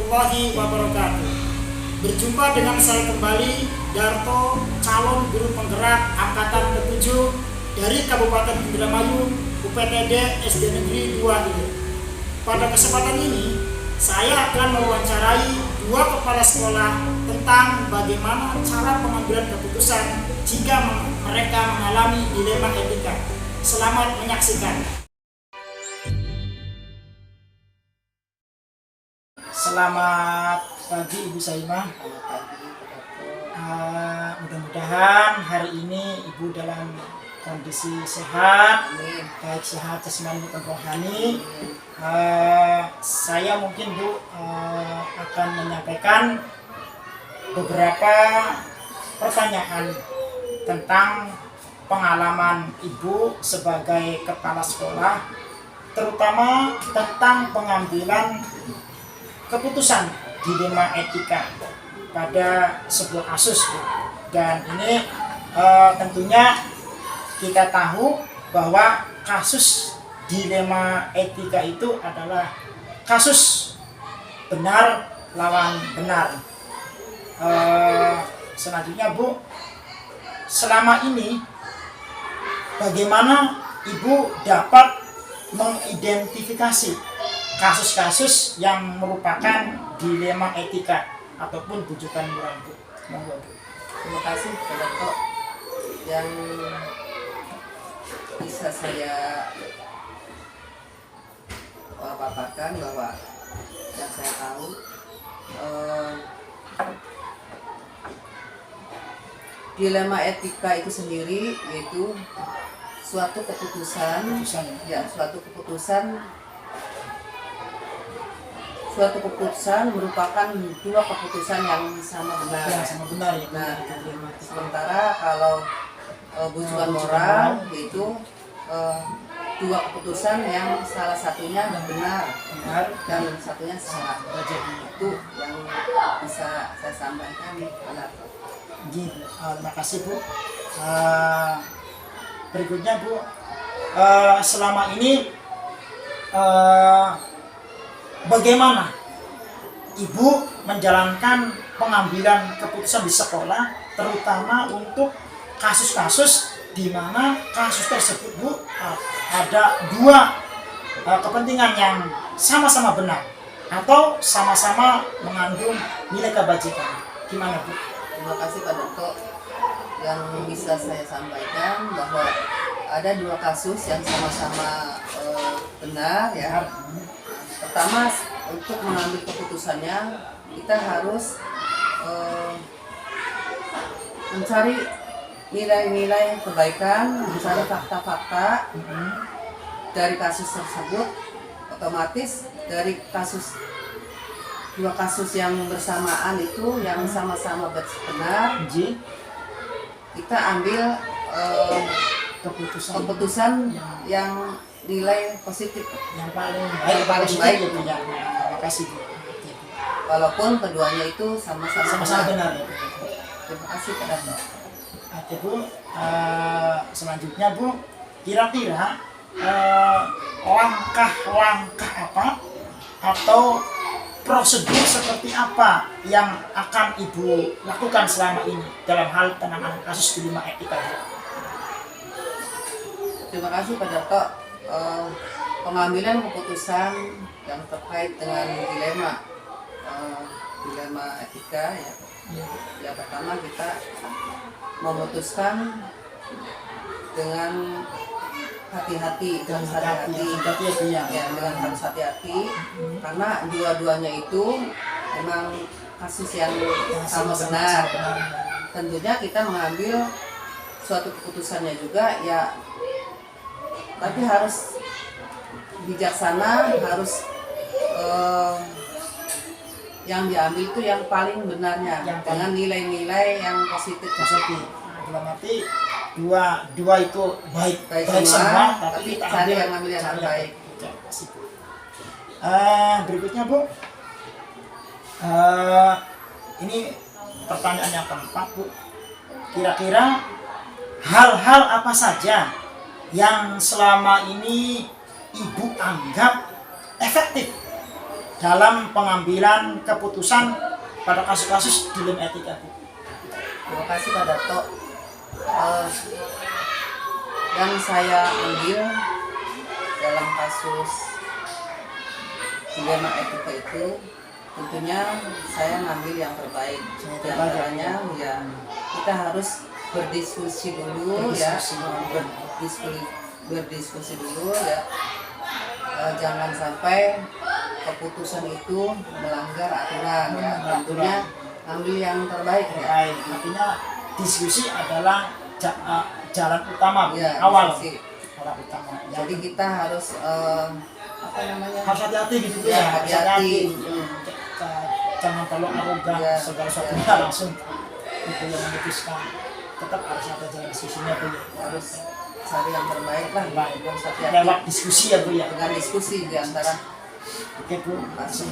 warahmatullahi wabarakatuh. Berjumpa dengan saya kembali, Darto, calon guru penggerak angkatan ke-7 dari Kabupaten Indramayu, UPTD SD Negeri 2 ini. Pada kesempatan ini, saya akan mewawancarai dua kepala sekolah tentang bagaimana cara pengambilan keputusan jika mereka mengalami dilema etika. Selamat menyaksikan. Selamat pagi Ibu Saimah. Mudah-mudahan hari ini Ibu dalam kondisi sehat, baik sehat jasmani maupun rohani. Saya mungkin Bu akan menyampaikan beberapa pertanyaan tentang pengalaman Ibu sebagai kepala sekolah, terutama tentang pengambilan keputusan dilema etika pada sebuah kasus, Bu. Dan ini tentunya kita tahu bahwa kasus dilema etika itu adalah kasus benar lawan benar. Selanjutnya, Bu, selama ini bagaimana Ibu dapat mengidentifikasi kasus-kasus yang merupakan dilema etika ataupun bujukan moral, Bu? Monggo, Bu. Terima kasih Pak Darto yang bisa saya paparkan bahwa yang saya tahu dilema etika itu sendiri yaitu suatu keputusan merupakan dua keputusan yang sama benar. Ya. Nah, sementara kalau bujukan moral yaitu dua keputusan yang salah satunya benar dan satunya salah. Itu yang bisa saya sampaikan. Terima kasih, Bu. Berikutnya, Bu, selama ini bagaimana Ibu menjalankan pengambilan keputusan di sekolah, terutama untuk kasus-kasus di mana kasus tersebut, Bu, ada dua kepentingan yang sama-sama benar atau sama-sama mengandung nilai kebajikan. Gimana, Bu? Terima kasih Pak Darto yang bisa saya sampaikan bahwa ada dua kasus yang sama-sama benar ya. Pertama, untuk mengambil keputusannya kita harus mencari nilai-nilai kebaikan, mencari fakta-fakta dari kasus tersebut. Otomatis dari dua kasus yang bersamaan itu yang sama-sama benar, kita ambil keputusan yang nilai positif, yang paling baik itu ya. Terima kasih, Bu. Walaupun keduanya itu sama-sama benar. Terima kasih Pak Darto. Oke, Bu. Selanjutnya, Bu, kira-kira langkah-langkah apa atau prosedur seperti apa yang akan Ibu lakukan selama ini dalam hal penanganan kasus dilema etika, Bu? Terima kasih Pak Darto. Pengambilan keputusan yang terkait dengan dilema etika ya. Yang pertama kita memutuskan dengan hati-hati, dengan harus hati-hati karena dua-duanya itu memang kasus yang sama benar. Tentunya kita mengambil suatu keputusannya juga ya, tapi harus bijaksana, harus yang diambil itu yang paling benarnya dengan nilai-nilai yang positif. Dalam arti dua itu baik semua, tapi cari yang ambil yang terbaik. Berikutnya, Bu, ini pertanyaan yang keempat, Bu. Kira-kira hal-hal apa saja yang selama ini Ibu anggap efektif dalam pengambilan keputusan pada kasus-kasus dilema etika, Bu? Terima kasih Pak Darto. Yang saya ambil dalam kasus dilema etika itu tentunya saya ngambil yang terbaik. Di antaranya ya kita harus berdiskusi dulu ya, berdiskusi dulu ya. Jangan sampai keputusan itu melanggar aturan ya. Tentunya ambil yang terbaik ya. Baik, artinya diskusi adalah jalan utama, Bu, Ya, awal. diskusi. Jalan utama. Jadi kita harus apa namanya? Harus hati-hati gitu Ya, ya, hati-hati. Jangan terlalu arogan, Ya, segala ya. sesuatunya langsung itu yang memutuskan. Tetap harus ada jalan diskusinya, Bu, ya. Harus cari yang terbaik lah. Baik. Harus hati-hati Lewat diskusi ya, Bu, ya. dengan diskusi di antara. Oke, Bu, makasih.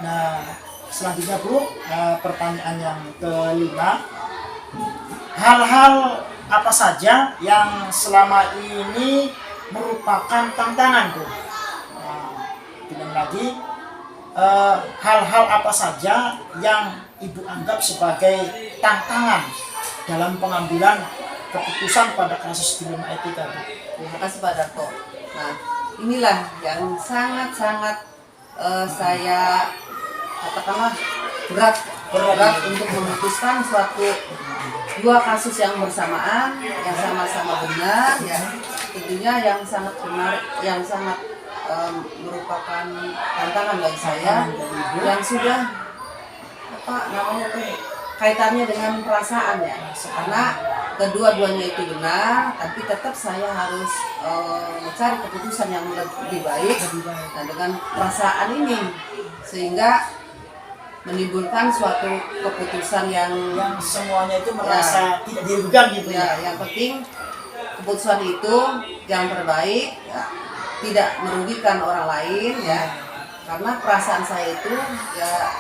Nah, selanjutnya, Bu, pertanyaan yang kelima. Hal-hal apa saja yang selama ini merupakan tantangan, Bu? Bilang lagi, hal-hal apa saja yang Ibu anggap sebagai tantangan dalam pengambilan keputusan pada kasus dilema etika, Bu? Terima kasih Pak Darto. Nah, inilah yang sangat-sangat saya katakanlah berat untuk memutuskan dua kasus yang bersamaan, yang sama-sama benar, ya tentunya yang sangat benar, yang sangat merupakan tantangan bagi saya, yang sudah apa namanya kaitannya dengan perasaan ya, karena kedua-duanya itu benar, tapi tetap saya harus mencari keputusan yang lebih baik, nah dengan perasaan ini sehingga menimbulkan suatu keputusan yang semuanya itu merasa tidak dirugikan gitu ya. Yang penting keputusan itu yang terbaik, ya, tidak merugikan orang lain ya. Karena perasaan saya itu ya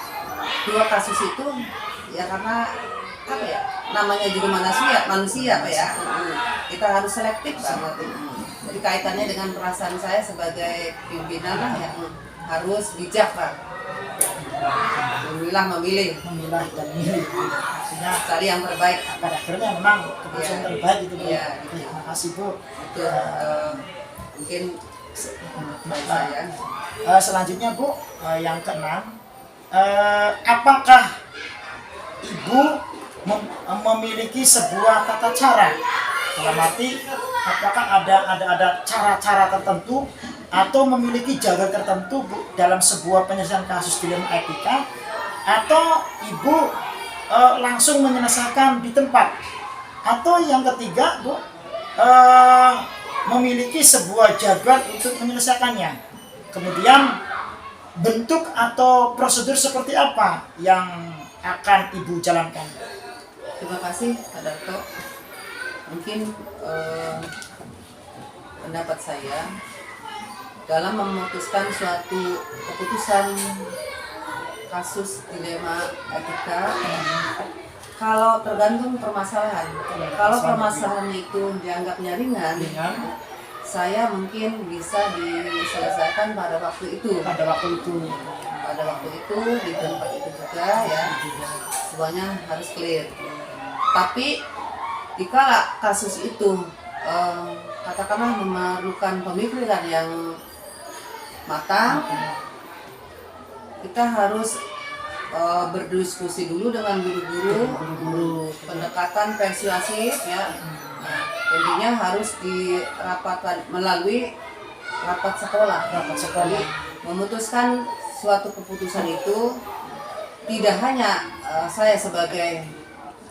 dua kasus itu ya karena apa ya? Namanya juga manusia Pak ya. Kita harus selektif banget. Jadi kaitannya dengan perasaan saya sebagai pimpinan lah yang harus bijak Pak. Memilih dan milih. Artinya cari yang terbaik. pada akhirnya memang keputusan Ya. terbaik itu, Bu. Ya, Terima kasih, Bu. Itu mungkin baik saya. Selanjutnya, Bu, yang keenam, apakah Ibu memiliki sebuah tata cara? Dalam arti, apakah ada cara-cara tertentu atau memiliki jalur tertentu, Bu, dalam sebuah penyelesaian kasus dilema etika, atau Ibu langsung menyelesaikan di tempat, atau yang ketiga, Bu, memiliki sebuah jadwal untuk menyelesaikannya, kemudian bentuk atau prosedur seperti apa yang akan Ibu jalankan? Terima kasih Pak Darto. Mungkin pendapat saya dalam memutuskan suatu keputusan kasus dilema etika, kalau tergantung permasalahan. Kalau permasalahan itu dianggapnya ringan, saya mungkin bisa diselesaikan pada waktu itu. Pada waktu itu Di tempat itu juga ya, semuanya harus clear. Tapi jika kasus itu katakanlah memerlukan pemikiran yang matang, kita harus berdiskusi dulu dengan guru-guru, pendekatan persuasif ya. Nah, intinya harus dirapatkan melalui rapat sekolah. Jadi memutuskan suatu keputusan itu tidak hanya saya sebagai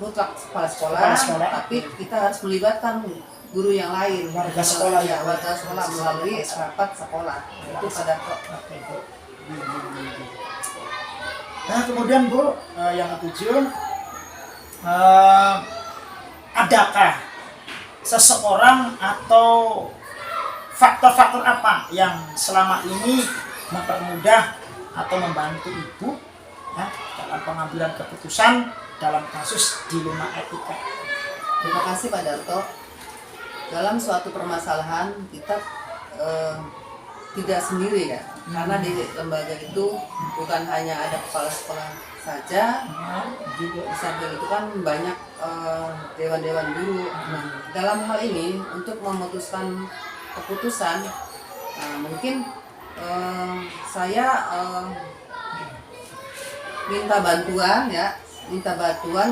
mutlak kepala sekolah, tapi kita harus melibatkan guru yang lain, warga sekolah ya, warga sekolah melalui rapat sekolah. Itu pada Nah, kemudian, Bu, yang ketujuh, adakah seseorang atau faktor-faktor apa yang selama ini mempermudah atau membantu Ibu ya, dalam pengambilan keputusan dalam kasus dilema etika? Terima kasih Pak Darto. Dalam suatu permasalahan kita tidak sendiri ya, karena di lembaga itu bukan hanya ada kepala sekolah saja, di samping itu kan banyak dewan-dewan guru. Nah, dalam hal ini untuk memutuskan keputusan, mungkin saya minta bantuan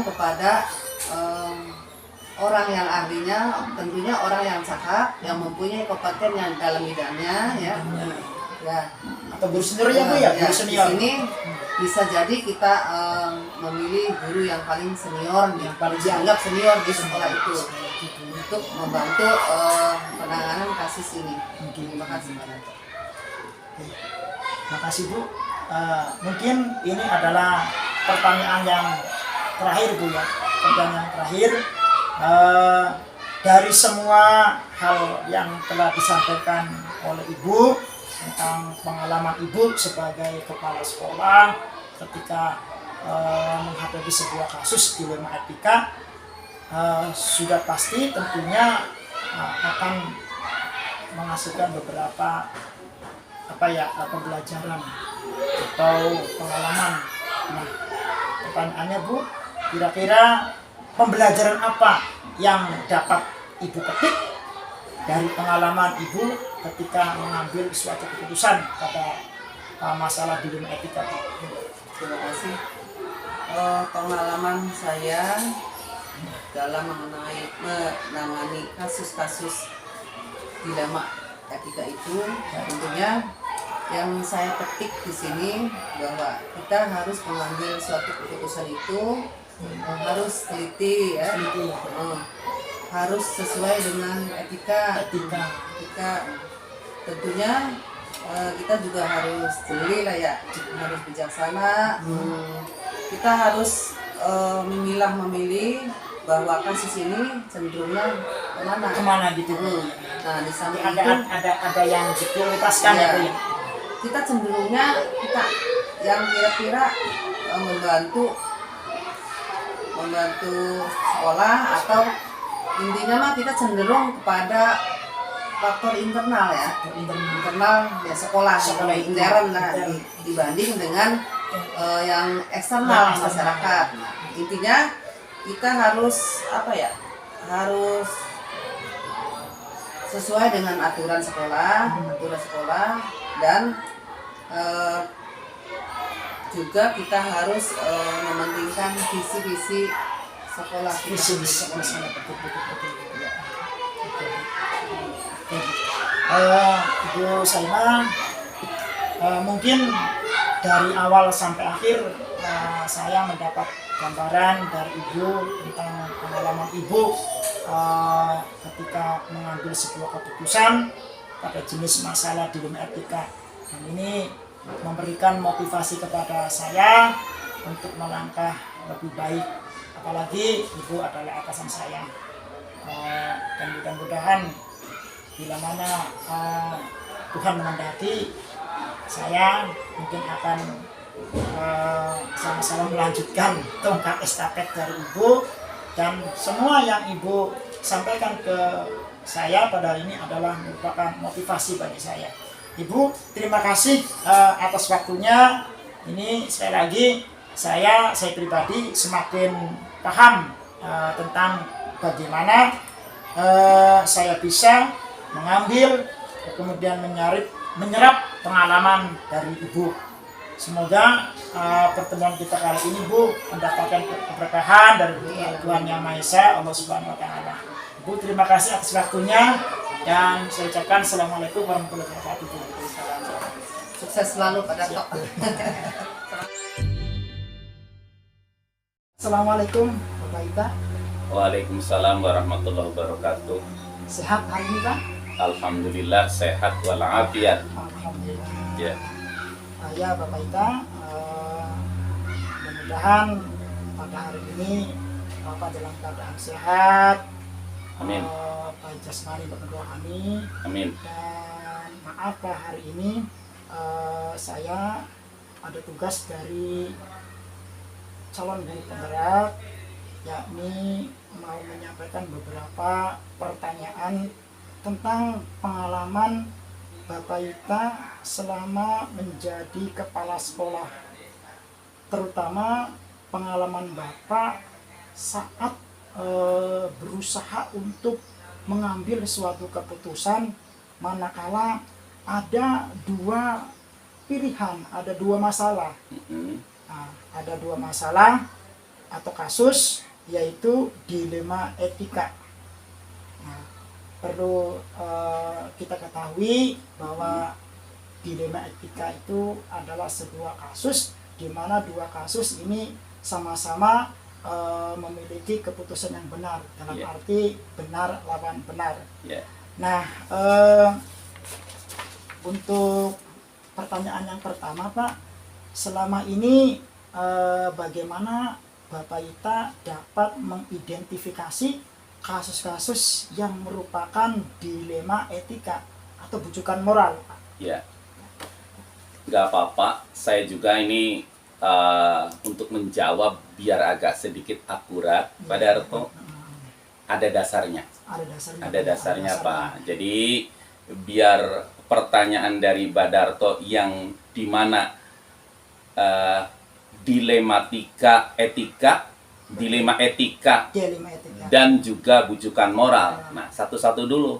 kepada orang yang ahlinya, tentunya orang yang cakap, yang mempunyai kompeten yang dalam bidangnya, ya. Atau guru senior ya Bu ya, guru senior. Di sini bisa jadi kita memilih guru yang paling senior, yang paling dianggap senior di sekolah itu, untuk membantu penanganan kasus ini. Terima kasih. Terima kasih Bu. Mungkin ini adalah pertanyaan yang terakhir Bu ya, pertanyaan yang terakhir. Dari semua hal yang telah disampaikan oleh Ibu tentang pengalaman Ibu sebagai kepala sekolah ketika menghadapi sebuah kasus dilema etika, sudah pasti tentunya akan menghasilkan beberapa pembelajaran atau pengalaman. Nah, pertanyaannya Bu, kira-kira pembelajaran apa yang dapat Ibu petik dari pengalaman Ibu ketika mengambil suatu keputusan pada masalah dilema etika? Terima kasih. Pengalaman saya dalam menangani kasus-kasus dilema etika itu, tentunya yang saya petik di sini bahwa kita harus mengambil suatu keputusan itu harus teliti ya, harus sesuai dengan etika. Tentunya kita juga harus jeli lah ya, harus bijaksana. Kita harus memilih bahwa kasus ini cenderungnya kemana gitu. Nah, di samping itu ada yang diprioritaskan ya Bu ya. Kita cenderungnya yang kira-kira membantu sekolah, atau intinya mah kita cenderung kepada faktor internal ya, sekolah intern lah, dibanding dengan yang eksternal masyarakat. Nah, intinya kita harus harus sesuai dengan aturan sekolah, dan juga kita harus mementingkan visi-visi sekolah. Ibu Saima, mungkin dari awal sampai akhir saya mendapat gambaran dari Ibu tentang pengalaman Ibu ketika mengambil sebuah keputusan pada jenis masalah dilema etika. Dan ini memberikan motivasi kepada saya untuk melangkah lebih baik, apalagi Ibu adalah atasan saya. Dan mudah-mudahan bila mana Tuhan menghendaki, saya mungkin akan sama-sama melanjutkan tongkat estafet dari Ibu, dan semua yang Ibu sampaikan ke saya pada hari ini adalah merupakan motivasi bagi saya. Ibu, terima kasih atas waktunya. Ini sekali lagi saya pribadi semakin paham tentang bagaimana saya bisa mengambil kemudian menyerap pengalaman dari Ibu. Semoga pertemuan kita kali ini Bu mendapatkan keberkahan dari Tuhan Yang Maha Esa, Allah Subhanahu wa taala. Ibu, terima kasih atas waktunya, dan saya ucapkan Assalamualaikum warahmatullahi wabarakatuh. Sukses selalu pada Tok. Assalamualaikum Bapak Ita. Waalaikumsalam warahmatullahi wabarakatuh. Sehat hari ini Pak? Alhamdulillah sehat walafiat. Alhamdulillah. Ya. Ya Bapak Ita, mudah-mudahan pada hari ini Bapak dalam keadaan sehat. Amin. Baik jasmani maupun rohani. Amin. Dan maaf Pak, hari ini saya ada tugas dari calon guru penggerak, yakni mau menyampaikan beberapa pertanyaan tentang pengalaman Bapak Ita selama menjadi kepala sekolah, terutama pengalaman Bapak saat berusaha untuk mengambil suatu keputusan manakala ada dua pilihan, ada dua masalah. Nah, ada dua masalah atau kasus, yaitu dilema etika. Nah, perlu kita ketahui bahwa dilema etika itu adalah sebuah kasus di mana dua kasus ini sama-sama memiliki keputusan yang benar, dalam arti benar lawan benar. Nah, untuk pertanyaan yang pertama, Pak, selama ini bagaimana Bapak Ita dapat mengidentifikasi kasus-kasus yang merupakan dilema etika atau bujukan moral, Pak? Ya, nggak apa-apa. Saya juga ini untuk menjawab biar agak sedikit akurat, Pak Darto, ada dasarnya. Ada dasarnya, Pak. Jadi biar pertanyaan dari Pak Darto yang dimana dilema etika dan juga bujukan moral. Nah, satu-satu dulu.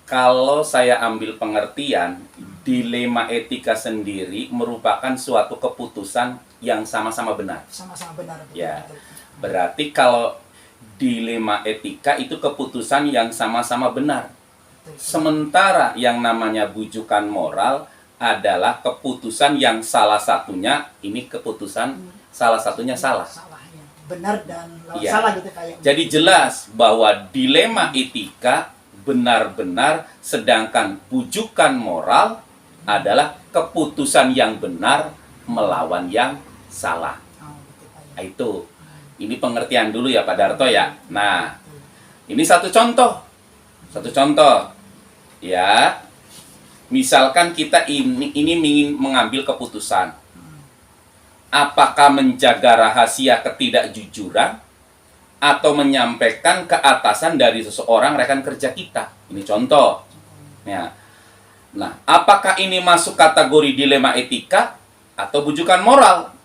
Kalau saya ambil pengertian, dilema etika sendiri merupakan suatu keputusan yang sama-sama benar. Sama-sama benar. Ya, berarti kalau dilema etika itu keputusan yang sama-sama benar. Sementara yang namanya bujukan moral adalah keputusan yang salah satunya ini keputusan salah satunya salah. Benar dan salah gitu kayak. Jadi jelas bahwa dilema etika benar-benar, sedangkan bujukan moral adalah keputusan yang benar melawan yang salah. Nah, itu. Ini pengertian dulu ya Pak Darto ya. Nah, ini satu contoh. Ya. Misalkan kita ini ingin mengambil keputusan. Apakah menjaga rahasia ketidakjujuran atau menyampaikan keatasan dari seseorang rekan kerja kita? Ini contoh. Ya. Nah, apakah ini masuk kategori dilema etika atau bujukan moral?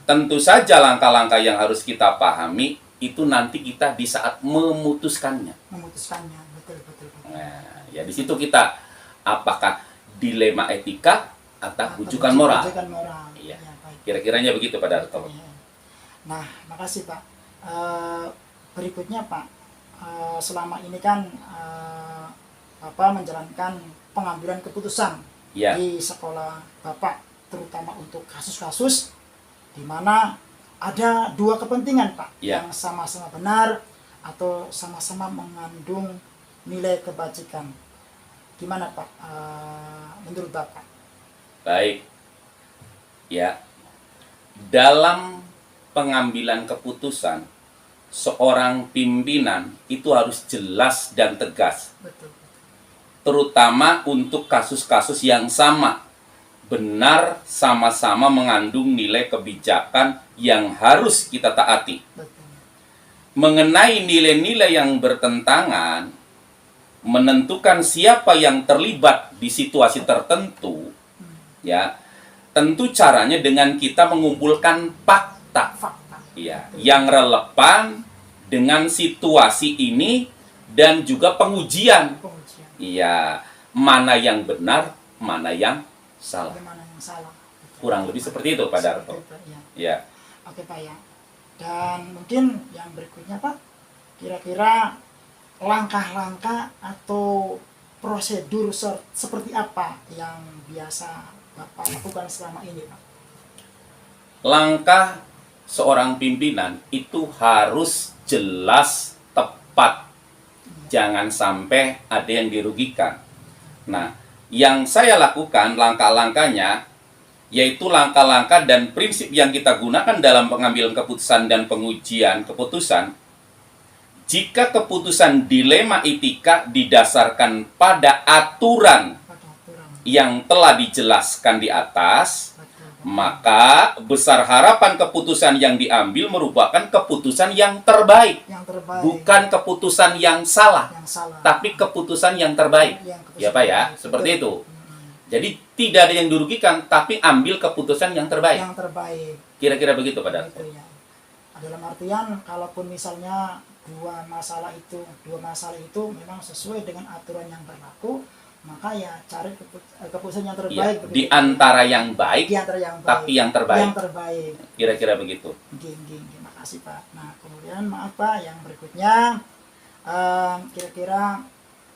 Tentu saja langkah-langkah yang harus kita pahami itu nanti kita di saat memutuskannya. Betul. Nah, ya di situ kita apakah dilema etika atau bujukan moral. Iya. Kira-kiranya begitu Pak Darto. Nah, makasih Pak. Berikutnya Pak, selama ini kan Bapak menjalankan pengambilan keputusan di sekolah Bapak, terutama untuk kasus-kasus di mana ada dua kepentingan Pak, yang sama-sama benar atau sama-sama mengandung nilai kebajikan. Gimana Pak, menurut Bapak? Baik, ya, dalam pengambilan keputusan seorang pimpinan itu harus jelas dan tegas. Betul. Terutama untuk kasus-kasus yang sama, benar sama-sama mengandung nilai kebijakan yang harus kita taati. Betul. Mengenai nilai-nilai yang bertentangan, menentukan siapa yang terlibat di situasi tertentu, ya, tentu caranya dengan kita mengumpulkan fakta. Ya, yang relevan dengan situasi ini dan juga pengujian. Iya, mana yang benar, mana yang salah. Kurang lebih seperti itu Pak Darto. Ya. Oke Pak ya. Dan mungkin yang berikutnya Pak, kira-kira langkah-langkah atau prosedur seperti apa yang biasa Bapak lakukan selama ini Pak? Langkah seorang pimpinan itu harus jelas, tepat. Jangan sampai ada yang dirugikan. Nah, yang saya lakukan langkah-langkahnya yaitu langkah-langkah dan prinsip yang kita gunakan dalam pengambilan keputusan dan pengujian keputusan. Jika keputusan dilema etika didasarkan pada aturan yang telah dijelaskan di atas, maka besar harapan keputusan yang diambil merupakan keputusan yang terbaik. Bukan keputusan yang salah, tapi keputusan yang terbaik. Ya Pak ya, seperti itu. Jadi tidak ada yang dirugikan, tapi ambil keputusan yang terbaik. Yang terbaik. Kira-kira begitu, Pak Darto. Gitu ya. Dalam artian kalaupun misalnya dua masalah itu memang sesuai dengan aturan yang berlaku, maka ya cari keputusan yang Iya, terbaik. di antara yang baik, Di antara yang baik, tapi yang terbaik. Yang terbaik. Kira-kira begitu. Terima kasih Pak. Nah kemudian maaf Pak, yang berikutnya kira-kira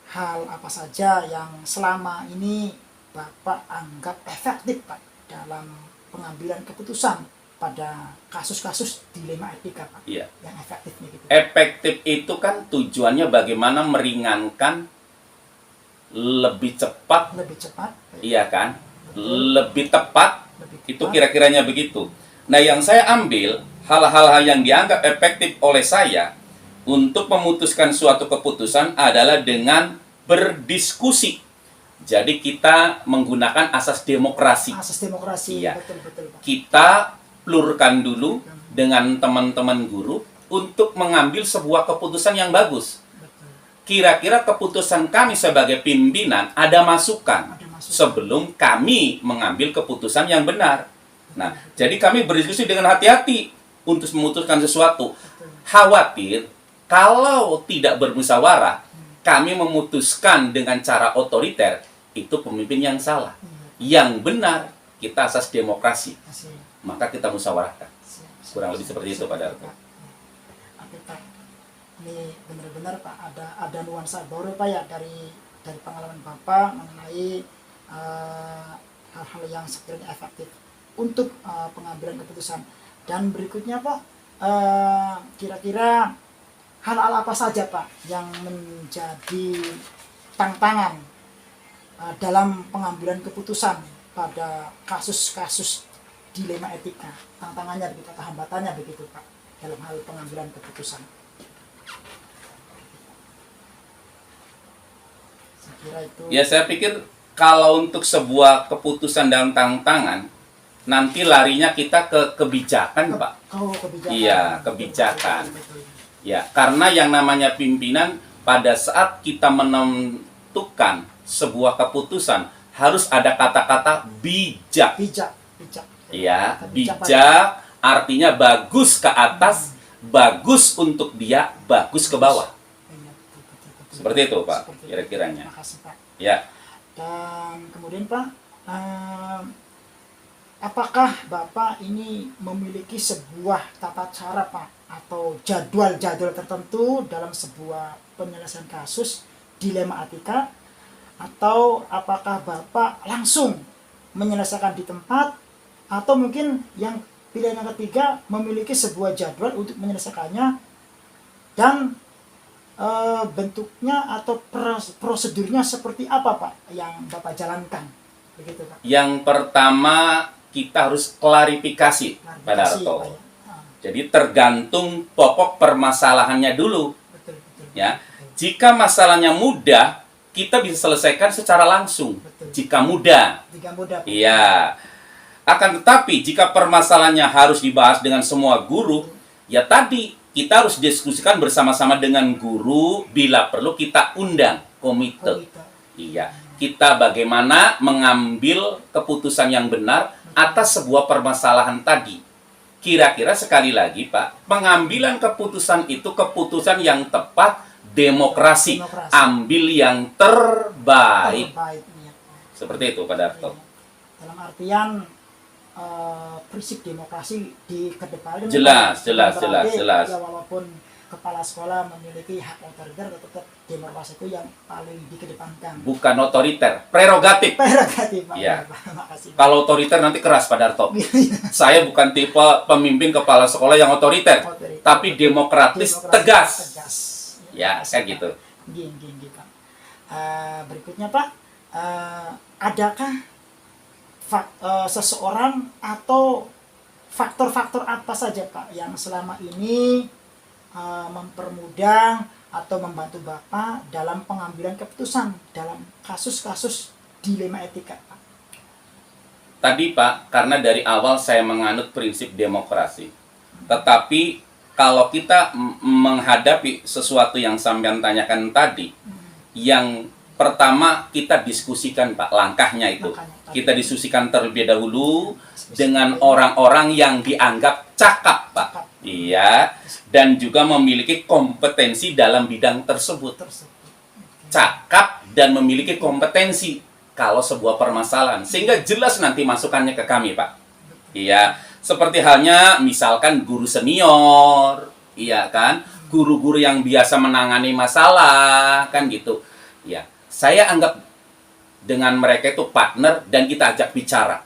hal apa saja yang selama ini Bapak anggap efektif Pak dalam pengambilan keputusan pada kasus-kasus dilema etika Pak? Iya. Yang efektif nih gitu. Efektif itu kan tujuannya bagaimana meringankan, lebih cepat, Lebih cepat. iya kan? Lebih tepat, Lebih itu tepat. kira-kiranya begitu. Nah, yang saya ambil hal-hal yang dianggap efektif oleh saya untuk memutuskan suatu keputusan adalah dengan berdiskusi. Jadi kita menggunakan asas demokrasi. Asas demokrasi. Iya. Betul Pak. Kita plurkan dulu dengan teman-teman guru untuk mengambil sebuah keputusan yang bagus. Betul. Kira-kira keputusan kami sebagai pimpinan ada masukan Ada masukan. sebelum kami mengambil keputusan yang benar. Nah, jadi kami berdiskusi dengan hati-hati untuk memutuskan sesuatu. Betul. Khawatir kalau tidak bermusyawarah, kami memutuskan dengan cara otoriter, itu pemimpin yang salah. Yang benar, kita asas demokrasi. Masih. Maka kita musyawarahkan. Siap. Kurang lebih seperti itu, Pak Darto. Oke Pak, ini benar-benar Pak ada nuansa baru Pak ya dari pengalaman Bapak mengenai hal-hal yang sekiranya efektif untuk pengambilan keputusan. Dan berikutnya Pak, kira-kira hal-hal apa saja Pak yang menjadi tantangan dalam pengambilan keputusan pada kasus-kasus dilema etika, tantangannya begitu, atau hambatannya begitu Pak dalam hal pengambilan keputusan. Saya kira itu. Ya, saya pikir kalau untuk sebuah keputusan dalam tangan, nanti larinya kita ke kebijakan, Pak. Kebijakan. Iya, kebijakan. Betul. Ya, karena yang namanya pimpinan, pada saat kita menentukan sebuah keputusan, harus ada kata-kata bijak. Bijak. Ya, Bijak, bijak artinya bagus ke atas, bagus untuk dia, bagus ke bawah. Iya, betul. Seperti itu, Pak, Seperti itu. kira-kiranya. Terima kasih Pak. Ya, Dan kemudian Pak, apakah Bapak ini memiliki sebuah tata cara Pak atau jadwal-jadwal tertentu dalam sebuah penyelesaian kasus dilema etika, atau apakah Bapak langsung menyelesaikan di tempat, atau mungkin yang pilihan yang ketiga memiliki sebuah jadwal untuk menyelesaikannya dan bentuknya atau prosedurnya seperti apa Pak yang Bapak jalankan begitu Pak? yang pertama kita harus klarifikasi, Pak Klarifikasi, Darto. Pak, ya. Jadi tergantung pokok permasalahannya dulu. Betul. Ya, jika masalahnya mudah, kita bisa selesaikan secara langsung. Betul. Jika mudah, Jika mudah Pak. iya. Akan tetapi jika permasalahannya harus dibahas dengan semua guru, ya tadi kita harus diskusikan bersama-sama dengan guru. Bila perlu kita undang komite. Iya, kita bagaimana mengambil keputusan yang benar atas sebuah permasalahan tadi. Kira-kira sekali lagi Pak, pengambilan keputusan itu keputusan yang tepat, demokrasi. Demokrasi. Ambil yang terbaik. Iya. Seperti itu Pak Darto. Dalam artian prinsip demokrasi dikedepankan. Jelas. Ya, walaupun kepala sekolah memiliki hak otoriter, tetap demokrasi itu yang paling dikedepankan. Bukan otoriter, prerogatif. Prerogatif Pak. Iya. Makasih Pak. Kalau otoriter nanti keras Pak Darto. Saya bukan tipe pemimpin kepala sekolah yang otoriter, Otoriter. tapi demokratis, tegas. Ya, Makasih, kayak Pak. gitu. Gini Pak. Berikutnya Pak, adakah seseorang atau faktor-faktor apa saja Pak yang selama ini mempermudah atau membantu Bapak dalam pengambilan keputusan dalam kasus-kasus dilema etika Pak? Tadi Pak, karena dari awal saya menganut prinsip demokrasi. Tetapi kalau kita menghadapi sesuatu yang sampean tanyakan tadi, yang pertama kita diskusikan Pak, langkahnya itu. Kita diskusikan terlebih dahulu dengan orang-orang yang dianggap cakap Pak. Iya, dan juga memiliki kompetensi dalam bidang tersebut. Cakap dan memiliki kompetensi kalau sebuah permasalahan, sehingga jelas nanti masukannya ke kami Pak. Iya, seperti halnya misalkan guru senior, iya kan, guru-guru yang biasa menangani masalah, kan gitu. Ya, saya anggap dengan mereka itu partner dan kita ajak bicara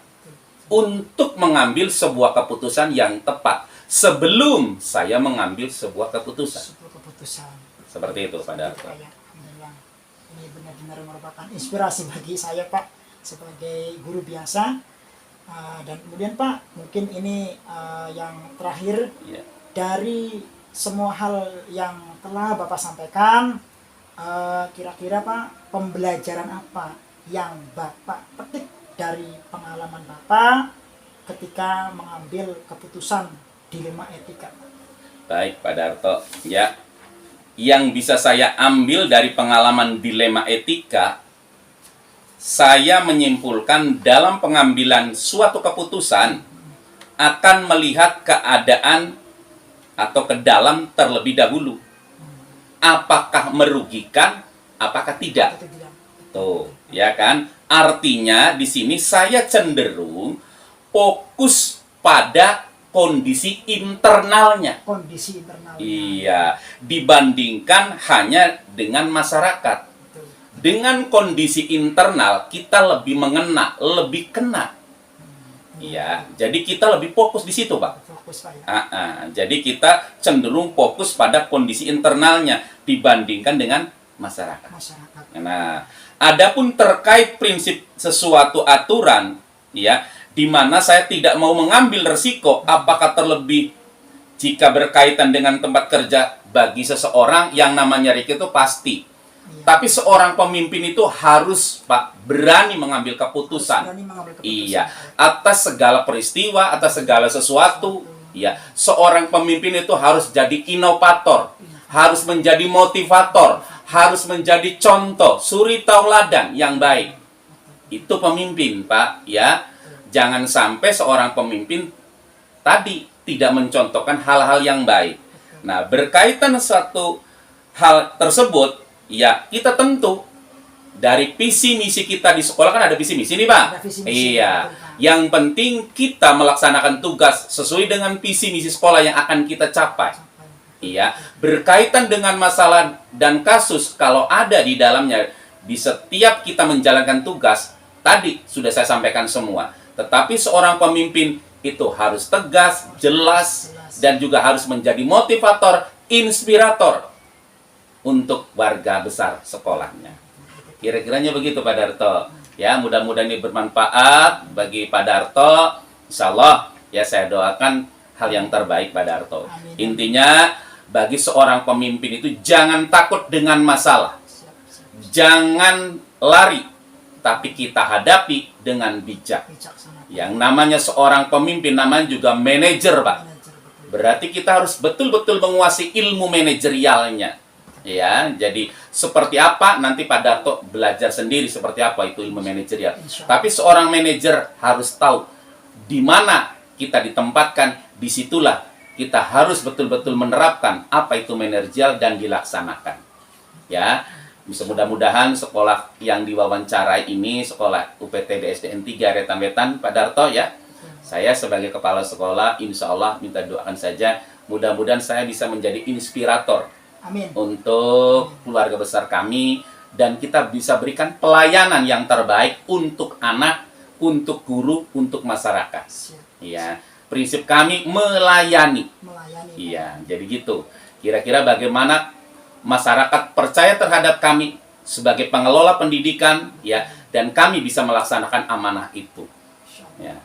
untuk mengambil sebuah keputusan yang tepat sebelum saya mengambil sebuah keputusan. Seperti itu Pak Darto. Alhamdulillah. Ini benar-benar merupakan inspirasi bagi saya Pak sebagai guru biasa. Dan kemudian Pak, mungkin ini yang terakhir Ya. dari semua hal yang telah Bapak sampaikan, kira-kira Pak, pembelajaran apa yang Bapak petik dari pengalaman Bapak ketika mengambil keputusan dilema etika? Baik Pak Darto, ya. Yang bisa saya ambil dari pengalaman dilema etika, saya menyimpulkan dalam pengambilan suatu keputusan akan melihat keadaan atau ke dalam terlebih dahulu. Apakah merugikan, apakah tidak? Tuh, ya kan? Artinya di sini saya cenderung fokus pada kondisi internalnya. Kondisi internal. Iya, dibandingkan hanya dengan masyarakat. Dengan kondisi internal kita lebih mengena, lebih kena. Iya, jadi kita lebih fokus di situ, Pak. Fokus Pak ya. Jadi kita cenderung fokus pada kondisi internalnya dibandingkan dengan masyarakat. Nah, adapun terkait prinsip sesuatu aturan, ya, di mana saya tidak mau mengambil resiko, apakah terlebih jika berkaitan dengan tempat kerja bagi seseorang yang namanya risiko itu pasti. Tapi seorang pemimpin itu harus Pak berani mengambil keputusan. Iya, atas segala peristiwa, atas segala sesuatu. Iya, seorang pemimpin itu harus jadi inovator, harus menjadi motivator, harus menjadi contoh, suri tauladan yang baik. Itu pemimpin, Pak, ya. Jangan sampai seorang pemimpin tadi tidak mencontohkan hal-hal yang baik. Nah, berkaitan suatu hal tersebut, ya, kita tentu dari visi misi kita di sekolah kan ada visi misi nih, Pak. Iya. Yang penting kita melaksanakan tugas sesuai dengan visi misi sekolah yang akan kita capai. Iya. Berkaitan dengan masalah dan kasus kalau ada di dalamnya di setiap kita menjalankan tugas, tadi sudah saya sampaikan semua. Tetapi seorang pemimpin itu harus tegas, jelas, dan juga harus menjadi motivator, inspirator untuk warga besar sekolahnya. Kira-kiranya begitu Pak Darto. Ya, mudah-mudahan ini bermanfaat bagi Pak Darto. Insya Allah, ya saya doakan hal yang terbaik Pak Darto. Intinya, bagi seorang pemimpin itu jangan takut dengan masalah. Jangan lari, tapi kita hadapi dengan bijak. Yang namanya seorang pemimpin, namanya juga manajer Pak. Berarti kita harus betul-betul menguasai ilmu manajerialnya. Ya, jadi seperti apa nanti Pak Darto belajar sendiri seperti apa itu ilmu manajerial. Tapi seorang manajer harus tahu di mana kita ditempatkan, disitulah kita harus betul-betul menerapkan apa itu manajerial dan dilaksanakan. Ya, bisa mudah-mudahan sekolah yang diwawancarai ini sekolah UPTD SDN 3 Retan-Wetan Pak Darto ya. Saya sebagai kepala sekolah insya Allah minta doakan saja mudah-mudahan saya bisa menjadi inspirator. Amin. Untuk keluarga besar kami dan kita bisa berikan pelayanan yang terbaik untuk anak, untuk guru, untuk masyarakat. Iya, prinsip kami melayani. Iya, jadi gitu. Kira-kira bagaimana masyarakat percaya terhadap kami sebagai pengelola pendidikan, ya, dan kami bisa melaksanakan amanah itu. Ya.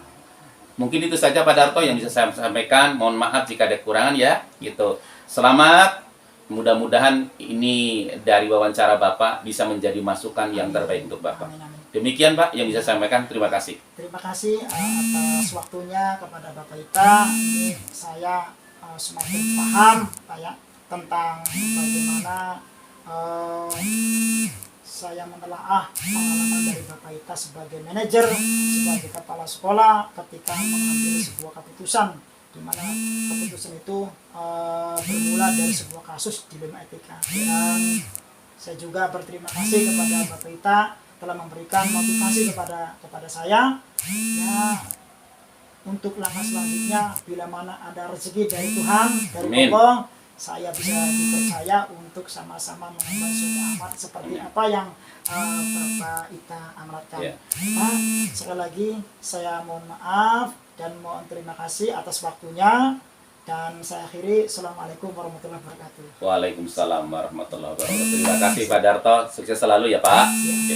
Mungkin itu saja Pak Darto yang bisa saya sampaikan. Mohon maaf jika ada kekurangan ya, gitu. Selamat. Mudah-mudahan ini dari wawancara Bapak bisa menjadi masukan yang terbaik untuk Bapak. Demikian Pak yang bisa saya sampaikan. Terima kasih. Terima kasih atas waktunya kepada Bapak Ita. Ini saya semakin paham Pak ya tentang bagaimana saya menelaah pengalaman dari Bapak Ita sebagai manajer, sebagai kepala sekolah ketika mengambil sebuah keputusan, di mana keputusan itu bermula dari sebuah kasus dilema etika. Dan saya juga berterima kasih kepada Bapak Ita telah memberikan motivasi kepada saya ya, untuk langkah selanjutnya bila mana ada rezeki dari Tuhan, dari Amin. Allah, saya bisa dipercaya untuk sama-sama mengemban suatu amat seperti apa yang Bapak Ita amanatkan. Ya. Nah, sekali lagi saya mohon maaf dan mohon terima kasih atas waktunya, dan saya akhiri. Assalamualaikum warahmatullahi wabarakatuh. Waalaikumsalam warahmatullahi wabarakatuh. Terima kasih Pak Darto, sukses selalu ya Pak. Oke.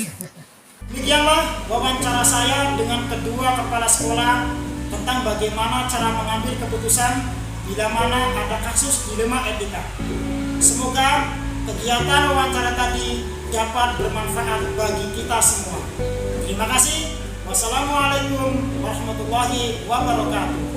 Demikianlah wawancara saya dengan kedua kepala sekolah tentang bagaimana cara mengambil keputusan bila mana ada kasus dilema etika. Semoga kegiatan wawancara tadi dapat bermanfaat bagi kita semua. Terima kasih. Wassalamualaikum warahmatullahi wabarakatuh.